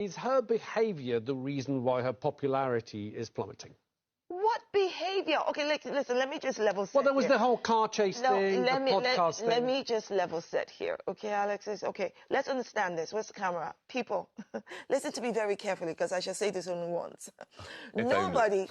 Is her behaviour the reason why her popularity is plummeting? What behavior? Okay, listen, let me just level set. Well, there was here. the whole car chase thing, the podcast thing. Let me just level set here. Okay, Alexis? Okay, let's understand this. Where's the camera? People, listen to me very carefully because I shall say this only once. Nobody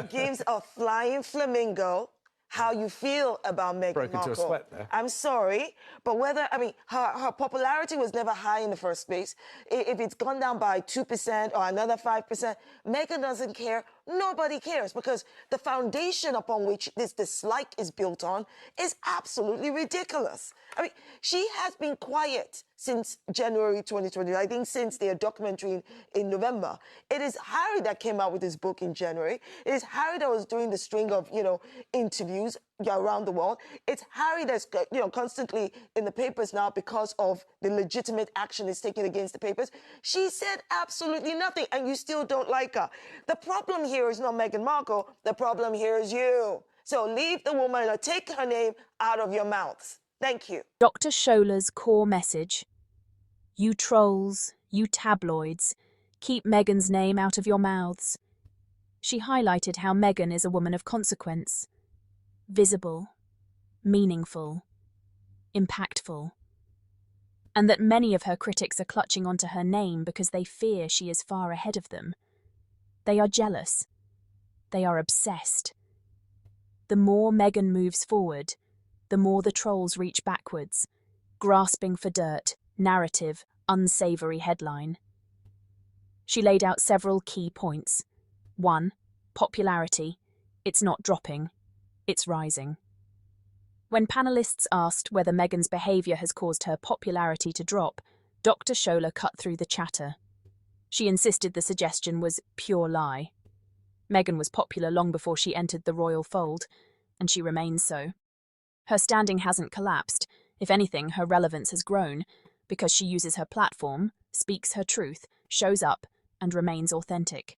gives a flying flamingo how you feel about Meghan Broke Markle. into a sweat there. I'm sorry, but her popularity was never high in the first place. If it's gone down by 2% or another 5%, Meghan doesn't care. Nobody cares because the foundation upon which this dislike is built on is absolutely ridiculous. I mean, she has been quiet since January 2020. I think since their documentary in November. It is Harry that came out with his book in January. It is Harry that was doing the string of, interviews around the world. It's Harry that's, constantly in the papers now because of the legitimate action it's taking against the papers. She said absolutely nothing, and you still don't like her. The problem here is not Meghan Markle. The problem here is you. So leave the woman or take her name out of your mouths. Thank you. Dr. Shola's core message: you trolls, you tabloids, keep Meghan's name out of your mouths. She highlighted how Meghan is a woman of consequence. Visible, meaningful, impactful, and that many of her critics are clutching onto her name because they fear she is far ahead of them. They are jealous. They are obsessed. The more Meghan moves forward, the more the trolls reach backwards, grasping for dirt, narrative, unsavoury headline. She laid out several key points. 1. Popularity. It's not dropping. It's rising. When panellists asked whether Meghan's behaviour has caused her popularity to drop, Dr. Shola cut through the chatter. She insisted the suggestion was pure lie. Meghan was popular long before she entered the royal fold, and she remains so. Her standing hasn't collapsed. If anything, her relevance has grown, because she uses her platform, speaks her truth, shows up, and remains authentic.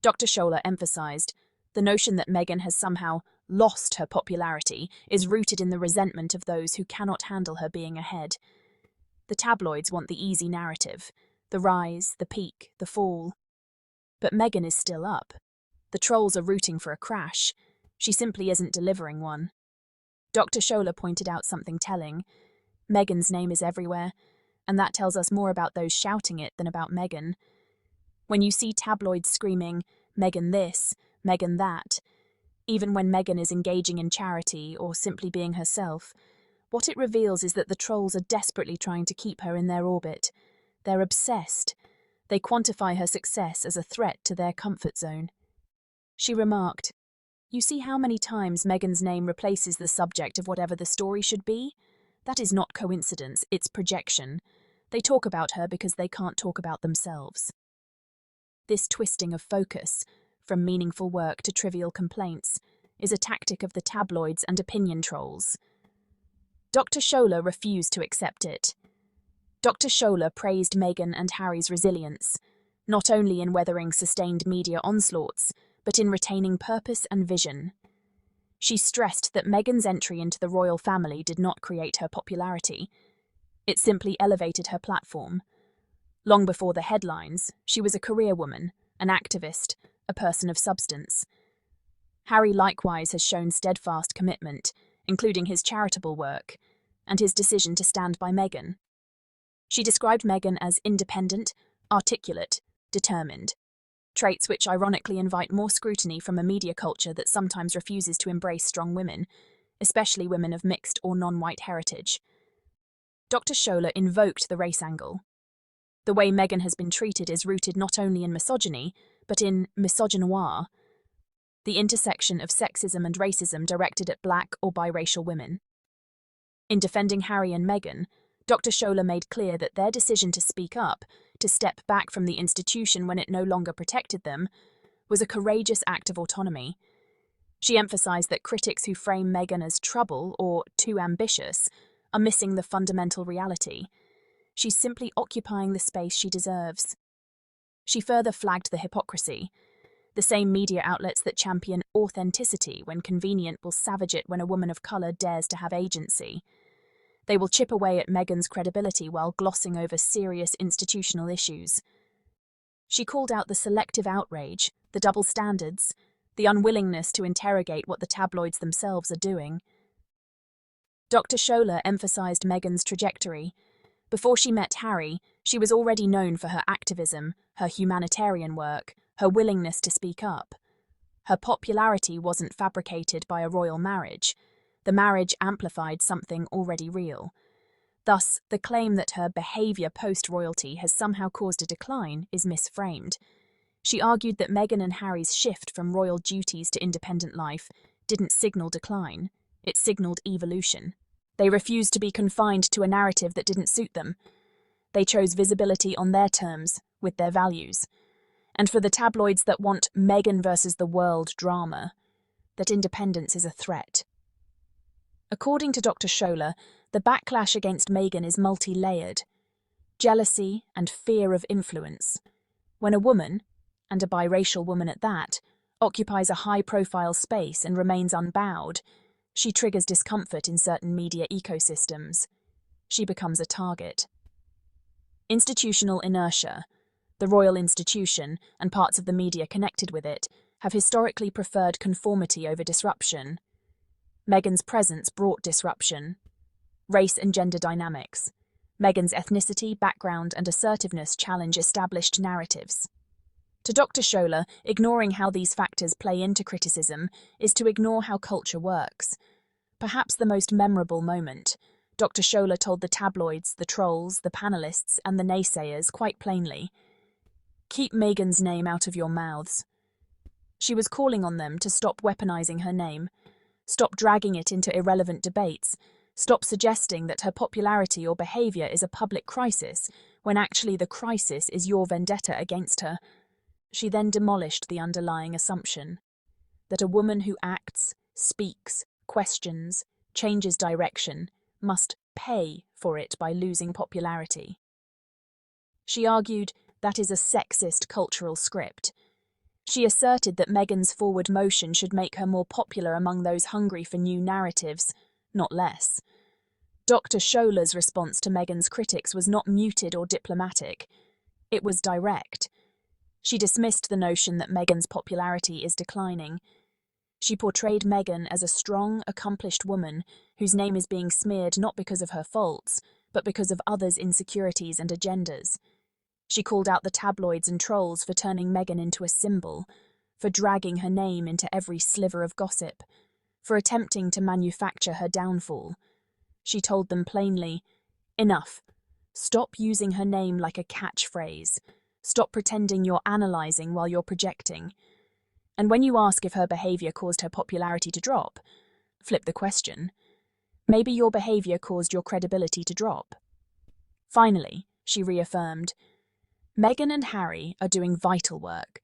Dr. Shola emphasised the notion that Meghan has somehow lost her popularity is rooted in the resentment of those who cannot handle her being ahead. The tabloids want the easy narrative, the rise, the peak, the fall. But Meghan is still up. The trolls are rooting for a crash. She simply isn't delivering one. Dr. Shola pointed out something telling. Meghan's name is everywhere, and that tells us more about those shouting it than about Meghan. When you see tabloids screaming, Meghan this, Meghan that, even when Meghan is engaging in charity or simply being herself, what it reveals is that the trolls are desperately trying to keep her in their orbit. They're obsessed. They quantify her success as a threat to their comfort zone. She remarked, "You see how many times Meghan's name replaces the subject of whatever the story should be? That is not coincidence, it's projection. They talk about her because they can't talk about themselves." This twisting of focus, from meaningful work to trivial complaints, is a tactic of the tabloids and opinion trolls. Dr. Shola refused to accept it. Dr. Shola praised Meghan and Harry's resilience, not only in weathering sustained media onslaughts, but in retaining purpose and vision. She stressed that Meghan's entry into the royal family did not create her popularity. It simply elevated her platform. Long before the headlines, she was a career woman, an activist, a person of substance. Harry likewise has shown steadfast commitment, including his charitable work, and his decision to stand by Meghan. She described Meghan as independent, articulate, determined, traits which ironically invite more scrutiny from a media culture that sometimes refuses to embrace strong women, especially women of mixed or non-white heritage. Dr. Shola invoked the race angle. The way Meghan has been treated is rooted not only in misogyny, but in misogynoir, the intersection of sexism and racism directed at black or biracial women. In defending Harry and Meghan, Dr. Shola made clear that their decision to speak up, to step back from the institution when it no longer protected them, was a courageous act of autonomy. She emphasised that critics who frame Meghan as trouble or too ambitious are missing the fundamental reality. She's simply occupying the space she deserves. She further flagged the hypocrisy. The same media outlets that champion authenticity when convenient will savage it when a woman of colour dares to have agency. They will chip away at Meghan's credibility while glossing over serious institutional issues. She called out the selective outrage, the double standards, the unwillingness to interrogate what the tabloids themselves are doing. Dr. Shola emphasized Meghan's trajectory. Before she met Harry, she was already known for her activism, her humanitarian work, her willingness to speak up. Her popularity wasn't fabricated by a royal marriage. The marriage amplified something already real. Thus, the claim that her behaviour post-royalty has somehow caused a decline is misframed. She argued that Meghan and Harry's shift from royal duties to independent life didn't signal decline, it signalled evolution. They refused to be confined to a narrative that didn't suit them. They chose visibility on their terms, with their values. And for the tabloids that want Meghan versus the world drama, that independence is a threat. According to Dr. Shola, the backlash against Meghan is multi-layered. Jealousy and fear of influence. When a woman, and a biracial woman at that, occupies a high-profile space and remains unbowed, she triggers discomfort in certain media ecosystems. She becomes a target. Institutional inertia. The royal institution, and parts of the media connected with it, have historically preferred conformity over disruption. Meghan's presence brought disruption. Race and gender dynamics. Meghan's ethnicity, background, and assertiveness challenge established narratives. To Dr. Shola, ignoring how these factors play into criticism is to ignore how culture works. Perhaps the most memorable moment, Dr. Shola told the tabloids, the trolls, the panellists, and the naysayers quite plainly, "Keep Meghan's name out of your mouths." She was calling on them to stop weaponizing her name, stop dragging it into irrelevant debates, stop suggesting that her popularity or behaviour is a public crisis, when actually the crisis is your vendetta against her. She then demolished the underlying assumption that a woman who acts, speaks, questions, changes direction, must pay for it by losing popularity. She argued that is a sexist cultural script. She asserted that Meghan's forward motion should make her more popular among those hungry for new narratives, not less. Dr. Shola's response to Meghan's critics was not muted or diplomatic. It was direct. She dismissed the notion that Meghan's popularity is declining. She portrayed Meghan as a strong, accomplished woman whose name is being smeared not because of her faults, but because of others' insecurities and agendas. She called out the tabloids and trolls for turning Meghan into a symbol, for dragging her name into every sliver of gossip, for attempting to manufacture her downfall. She told them plainly, "Enough. Stop using her name like a catchphrase. Stop pretending you're analysing while you're projecting. And when you ask if her behaviour caused her popularity to drop, flip the question. Maybe your behaviour caused your credibility to drop." Finally, she reaffirmed, Meghan and Harry are doing vital work.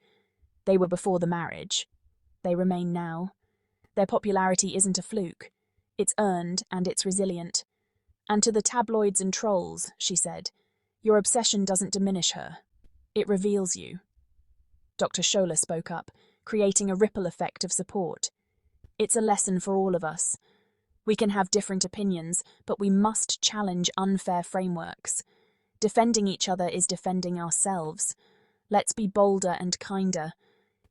They were before the marriage. They remain now. Their popularity isn't a fluke. It's earned and it's resilient. And to the tabloids and trolls, she said, your obsession doesn't diminish her. It reveals you. Dr. Shola spoke up, creating a ripple effect of support. It's a lesson for all of us. We can have different opinions, but we must challenge unfair frameworks. Defending each other is defending ourselves. Let's be bolder and kinder.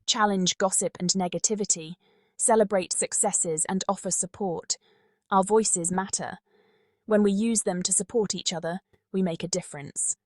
Challenge gossip and negativity. Celebrate successes and offer support. Our voices matter. When we use them to support each other, we make a difference.